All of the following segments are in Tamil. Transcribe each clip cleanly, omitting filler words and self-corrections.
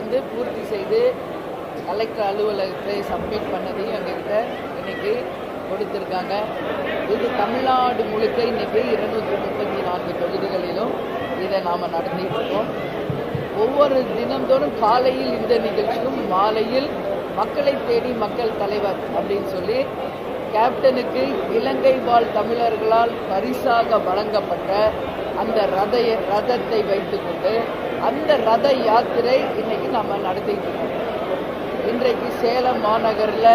வந்து பூர்த்தி செய்து கலெக்டர் அலுவலகத்தை சப்மிட் பண்ணதையும் எங்ககிட்ட இன்னைக்கு கொடுத்துருக்காங்க. இது தமிழ்நாடு முழுக்க இன்னைக்கு 234 தொகுதிகளிலும் இதை நாம் நடத்திட்டு இருக்கோம். ஒவ்வொரு தினந்தோறும் காலையில் இந்த நிகழ்ச்சியும் மாலையில் மக்களை தேடி மக்கள் தலைவர் அப்படின்னு சொல்லி கேப்டனுக்கு இலங்கை வாழ் தமிழர்களால் பரிசாக வழங்கப்பட்ட அந்த ரதத்தை வைத்துக்கொண்டு அந்த ரத யாத்திரை இன்னைக்கு நம்ம நடத்திட்டு இருக்கோம். இன்றைக்கு சேலம் மாநகரில்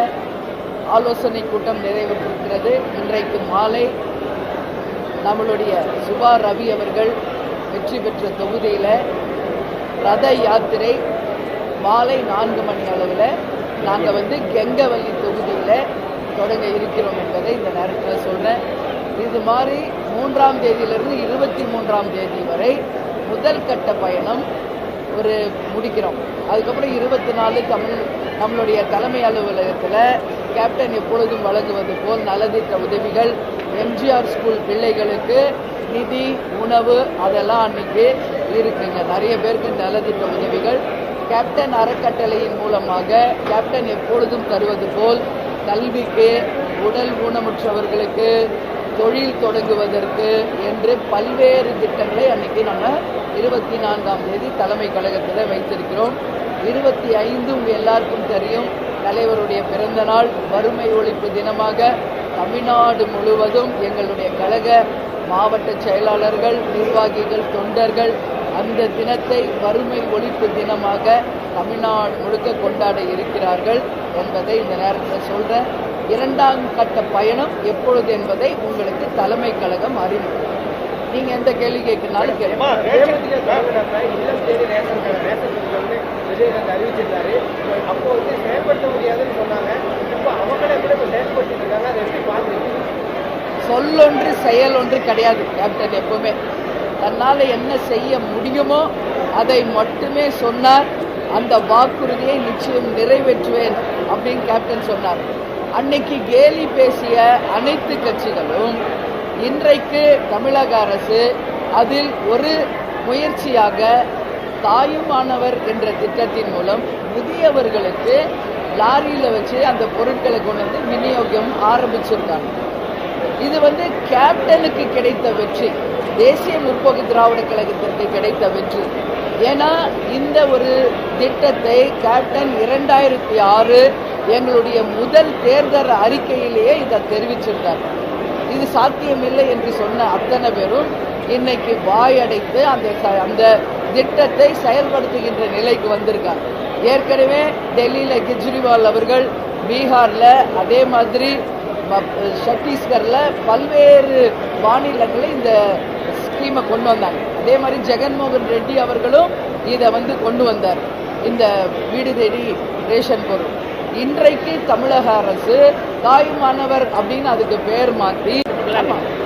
ஆலோசனை கூட்டம் நிறைவேற்றிருக்கிறது. இன்றைக்கு மாலை நம்மளுடைய சுபா ரவி அவர்கள் வெற்றி பெற்ற தொகுதியில் ரத யாத்திரை மாலை 4 மணி அளவில் நாங்கள் வந்து கெங்கவல்லி தொகுதியில் தொடங்க இருக்கிறோம் என்பதை இந்த நேரத்தில் சொல்கிறேன். இது மாதிரி 3ஆம் தேதியிலிருந்து 23ஆம் தேதி வரை முதல் கட்ட பயணம் முடிக்கிறோம். அதுக்கப்புறம் 24 நம்மளுடைய தலைமை அலுவலகத்தில் கேப்டன் எப்பொழுதும் வழங்குவது போல் நலத்திட்ட உதவிகள், எம்ஜிஆர் ஸ்கூல் பிள்ளைகளுக்கு நிதி, உணவு அதெல்லாம் அன்றைக்கி இருக்குங்க. நிறைய பேருக்கு நலத்திட்ட உதவிகள் கேப்டன் அறக்கட்டளையின் மூலமாக கேப்டன் எப்பொழுதும் தருவது போல் கல்விக்கு, உடல் ஊனமுற்றவர்களுக்கு, தொழில் தொடங்குவதற்கு என்று பல்வேறு திட்டங்களை அன்றைக்கி நம்ம 24ஆம் தேதி தலைமை கழகத்தில் வைத்திருக்கிறோம். 25 எல்லாருக்கும் தெரியும், தலைவருடைய பிறந்த நாள், வறுமை ஒழிப்பு தினமாக தமிழ்நாடு முழுவதும் எங்களுடைய கழக மாவட்ட செயலாளர்கள், நிர்வாகிகள், தொண்டர்கள் அந்த தினத்தை வறுமை ஒழிப்பு தினமாக தமிழ்நாடு முழுக்க கொண்டாட இருக்கிறார்கள் என்பதை இந்த நேரத்தில் சொல்கிறேன். 2ஆம் கட்ட பயணம் எப்பொழுது என்பதை உங்களுக்கு தலைமை கழகம் அறிவிக்கும். நீங்கள் எந்த கேள்வி கேட்கனாலும் அறிவிச்சிருந்தாரு. அப்போ வந்து செயல்படுத்த முடியாதுன்னு சொன்னாங்க. இப்போ அவங்களே கூட இப்போ செயல்படுத்திட்டு இருக்காங்க. அதை எப்படி பார்க்குறீங்க? சொல்லொன்று செயல் ஒன்று கிடையாது. கேப்டன் எப்பவுமே தன்னால் என்ன செய்ய முடியுமோ அதை மட்டுமே சொன்னார். அந்த வாக்குறுதியை நிச்சயம் நிறைவேற்றுவேன் அப்படின்னு கேப்டன் சொன்னார். அன்னைக்கு கேலி பேசிய அனைத்து கட்சிகளும் இன்றைக்கு தமிழக அரசு அதில் ஒரு முயற்சியாக தாயுமானவர் என்ற திட்டத்தின் மூலம் முதியவர்களுக்கு லாரியில் வச்சு அந்த பொருட்களை கொண்டு வந்து விநியோகம் ஆரம்பிச்சிருக்காங்க. இது வந்து கேப்டனுக்கு கிடைத்த வெற்றி, தேசிய முற்போக்கு திராவிட கழகத்திற்கு கிடைத்த வெற்றி. ஏன்னா இந்த ஒரு திட்டத்தை கேப்டன் 2006 எங்களுடைய முதல் தேர்தல் அறிக்கையிலேயே இதை தெரிவிச்சிருக்காங்க. இது சாத்தியமில்லை என்று சொன்ன அத்தனை பேரும் இன்னைக்கு வாயடைத்து அந்த திட்டத்தை செயல்படுத்துகின்ற நிலைக்கு வந்திருக்காங்க. ஏற்கனவே டெல்லியில் கெஜ்ரிவால் அவர்கள், பீகாரில், அதே மாதிரி சத்தீஸ்கரில் பல்வேறு மாநிலங்களில் இந்த ஸ்கீமை கொண்டு வந்தாங்க. அதே மாதிரி ஜெகன்மோகன் ரெட்டி அவர்களும் இதை வந்து கொண்டு வந்தார், இந்த வீடு தேடி ரேஷன் பொருள். இன்றைக்கு தமிழக அரசு தாயுமானவர் அப்படின்னு அதுக்கு பேர் மாற்றி,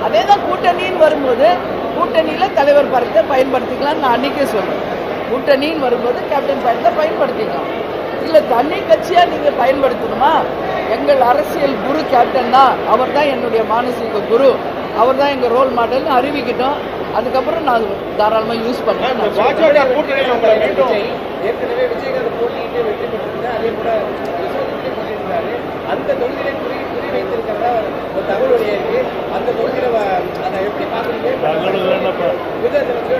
அதே தான் கூட்டணின்னு வரும்போது கூட்டணியில் தலைவர் படத்தை பயன்படுத்திக்கலாம்னு நான் அன்றைக்கே சொல்கிறேன். கூட்டணின்னு வரும்போது கேப்டன் படத்தை பயன்படுத்திக்கலாம். இல்லை தனி கட்சியாக நீங்கள் பயன்படுத்தணுமா? எங்கள் அரசியல் குரு கேப்டன் தான், அவர் தான் என்னுடைய மானசீக குரு, அவர் தான் எங்கள் ரோல் மாடல்னு அறிவிக்கிட்டோம். அதுக்கப்புறம் நான் தாராளமாக யூஸ் பண்ணேன். ஏற்கனவே விஜயகாந்த் போட்டியிட்டே வெற்றி பெற்றிருந்தார். அதே போல அந்த தொகுதியிலே குறி வைத்திருக்கிறதா ஒரு தகவலுடைய இருக்கு. அந்த தொகுதியில அதை எப்படி பார்க்குறீங்க?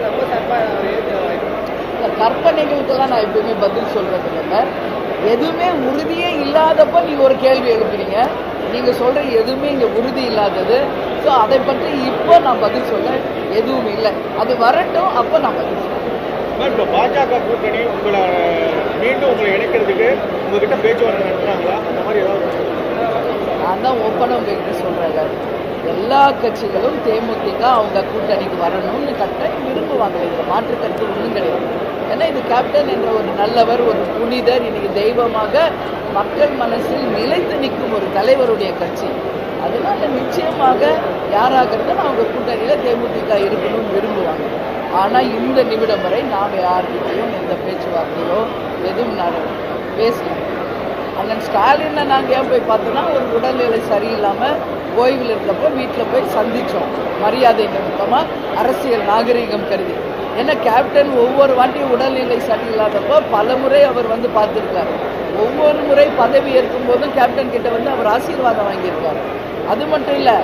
நம்ம சார்பாக கற்பனைகளுக்கெல்லாம் நான் எப்பவுமே பதில் சொல்றது இல்லை. எதுவுமே உறுதியே இல்லாதப்போ நீங்க ஒரு கேள்வி எழுப்புறீங்க. நீங்க சொல்ற எதுவுமே இங்க உறுதி இல்லாதது. ஸோ அதை பற்றி இப்போ நான் பதில் சொல்ல எதுவும் இல்லை. அது வரட்டும், அப்போ நான் பதில் சொல்றேன். இப்போ பாஜக கூட்டணி மீண்டும் உங்களை இணைக்கிறதுக்கு உங்ககிட்ட பேச்சுவார்த்தை நடத்துறாங்களா? அந்த மாதிரி ஏதாவது? நான் தான் ஓப்பனாக உங்ககிட்ட சொல்றேன்ல, எல்லா கட்சிகளும் தேமுதிக அவங்க கூட்டணிக்கு வரணும்னு கட்டாயம் விரும்புவாங்க. இதில் மாற்று கருத்து ஒன்றும் கிடையாது. ஏன்னா இது கேப்டன் என்ற ஒரு நல்லவர், ஒரு புனிதர், இன்னைக்கு தெய்வமாக மக்கள் மனசில் நிலைத்து நிற்கும் ஒரு தலைவருடைய கட்சி. அதனால நிச்சயமாக யாராக இருந்தாலும் அவங்க கூட்டணியில் தேமுதிக இருக்கணும்னு விரும்புவாங்க. ஆனால் இந்த நிமிடம் வரை நாங்கள் யார்கிட்டையும் எந்த பேச்சுவார்த்தையோ எதுவும் நான் பேசல. அண்ணன் ஸ்டாலினை நாங்கள் ஏன் போய் பார்த்தோன்னா, ஒரு உடல்நிலை சரியில்லாமல் ஓய்வில் இருந்தப்போ வீட்டில் போய் சந்தித்தோம், மரியாதை நிமித்தமாக, அரசியல் நாகரீகம் கருதி. ஏன்னா கேப்டன் ஒவ்வொரு வாட்டியும் உடல்நிலை சரியில்லாதப்போ பல முறை அவர் வந்து பார்த்துருக்காரு. ஒவ்வொரு முறை பதவி ஏற்கும் போதும் கேப்டன் கிட்ட வந்து அவர் ஆசீர்வாதம் வாங்கியிருக்காரு. அது மட்டும் இல்லை,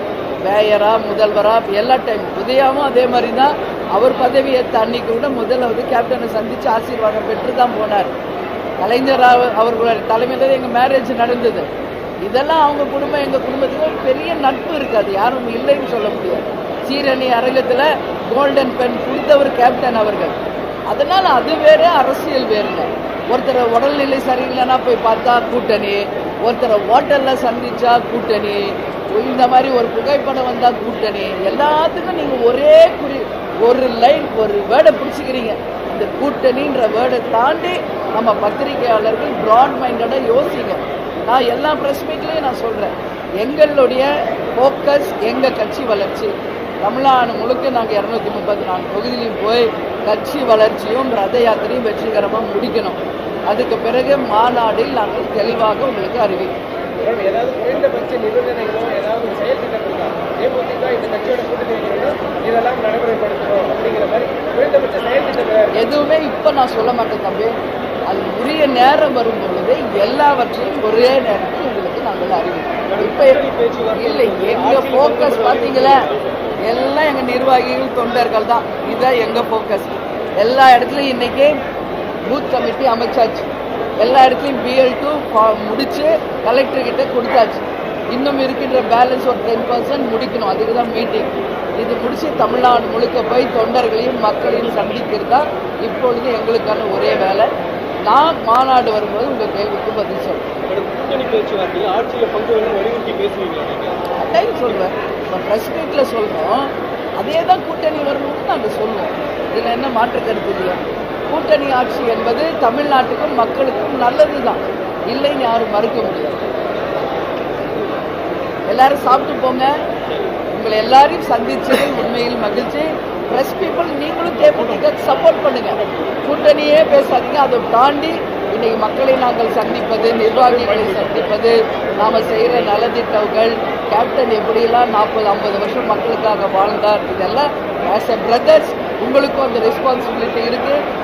மேயரா முதல்வரா எல்லா டைம் உதயாவும் அதே மாதிரி தான். அவர் பதவி ஏற்ற அன்னைக்கு கூட முதல்ல வந்து கேப்டனை சந்தித்து ஆசீர்வாதம் பெற்று தான் போனார். கலைஞர் அவர்களோட தலைமையில் எங்கள் மேரேஜ் நடந்தது. இதெல்லாம் அவங்க குடும்பம் எங்கள் குடும்பத்துக்கு ஒரு பெரிய நட்பு இருக்காது, யாரும் இல்லைன்னு சொல்ல முடியாது. சீரணி அரங்கத்தில் கோல்டன் பென் கொடுத்தவர் கேப்டன் அவர்கள். அதனால் அது வேறு, அரசியல் வேறுங்க. ஒருத்தரை உடல்நிலை சரியில்லைன்னா போய் பார்த்தா கூட்டணி, ஒருத்தரை ஹோட்டலில் சந்திச்சா கூட்டணி, இந்த மாதிரி ஒரு புகைப்படம் வந்தால் கூட்டணி. எல்லாத்துக்கும் நீங்கள் ஒரே ஒரு லைன் ஒரு வேர்டை பிடிச்சிக்கிறீங்க. இந்த கூட்டணின்ற வேர்டை தாண்டி நம்ம பத்திரிகையாளர்கள் ப்ராட் மைண்டடாக யோசிங்க. நான் எல்லா ப்ரெஸ் மீட்லேயும் நான் சொல்கிறேன், எங்களுடைய ஃபோக்கஸ் எங்கள் கட்சி வளர்ச்சி. தமிழ்நாடு முழுக்க நாங்கள் 234 தொகுதியிலையும் போய் கட்சி வளர்ச்சியும் ரத யாத்திரையும் வெற்றிகரமாக முடிக்கணும். அதுக்கு பிறகு மாநாடில் நாங்கள் தெளிவாக உங்களுக்கு அறிவிப்போம். ஏதாவது குறைந்தபட்ச நிபந்தனைகளோ ஏதாவது செயல் திட்டம் இருக்கா? தேமுதிக இந்த கட்சியோட கூட்டணி இதெல்லாம் நடைமுறைப்படுத்தணும் அப்படிங்கிற மாதிரி குறைந்தபட்ச செயல் திட்டம் எதுவுமே இப்போ நான் சொல்ல மாட்டேன் தம்பி. அது உரிய நேரம் வரும் பொழுது எல்லாவற்றையும் ஒரே நேரத்தில் உங்களுக்கு நாங்கள் அறிவிப்போம். இப்போ இல்லை, எங்கள் ஃபோக்கஸ் பார்த்தீங்களா, எல்லாம் எங்கள் நிர்வாகிகள் தொண்டர்கள் தான். இதுதான் எங்கள் ஃபோக்கஸ். எல்லா இடத்துலையும் இன்றைக்கி பூத் கமிட்டி அமைச்சாச்சு. எல்லா இடத்துலையும் BL2 முடித்து கலெக்டர்கிட்ட கொடுத்தாச்சு. இன்னும் இருக்கின்ற பேலன்ஸ் ஒரு 10% முடிக்கணும். அதுக்கு தான் மீட்டிங். இது முடித்து தமிழ்நாடு முழுக்க போய் தொண்டர்களையும் மக்களையும் சந்திக்கிறது தான் இப்பொழுது எங்களுக்கான ஒரே வேலை. நான் மாநாடு வரும்போது உங்கள் கேள்விக்கு பதில் சொல்கிறேன். கூட்டணி பேச்சுவார்த்தையில் ஆட்சியில் பங்கு வேணும் வலியுறுத்தி பேசுவீங்களா? அதையும் சொல்வேன். இப்போ ப்ரெஸ் மீட்டில் சொல்கிறோம், அதே தான் கூட்டணி வரும்போது நாங்கள் சொல்லுவோம். இதில் என்ன மாற்று கருத்து இல்லையா? கூட்டணி ஆட்சி என்பது தமிழ்நாட்டுக்கும் மக்களுக்கும் நல்லது தான், இல்லைன்னு யாரும் மறுக்க முடியாது. எல்லாரும் சாப்பிட்டு போங்க. உங்களை எல்லாரையும் சந்திச்சது உண்மையில் மகிழ்ச்சி. ப்ரெஸ் பீப்புள் நீங்களும் தேமுதிக சப்போர்ட் பண்ணுங்க. கூட்டணியே பேசாதீங்க. அதை தாண்டி இன்னைக்கு மக்களை நாங்கள் சந்திப்பது, நிர்வாகிகளை சந்திப்பது, நாம் செய்கிற நலத்திட்டங்கள், கேப்டன் எப்படியெல்லாம் 40-50 வருஷம் மக்களுக்காக வாழ்ந்தார், இதெல்லாம் ஆஸ் எ பிரதர்ஸ் உங்களுக்கும் அந்த ரெஸ்பான்சிபிலிட்டி இருக்குது.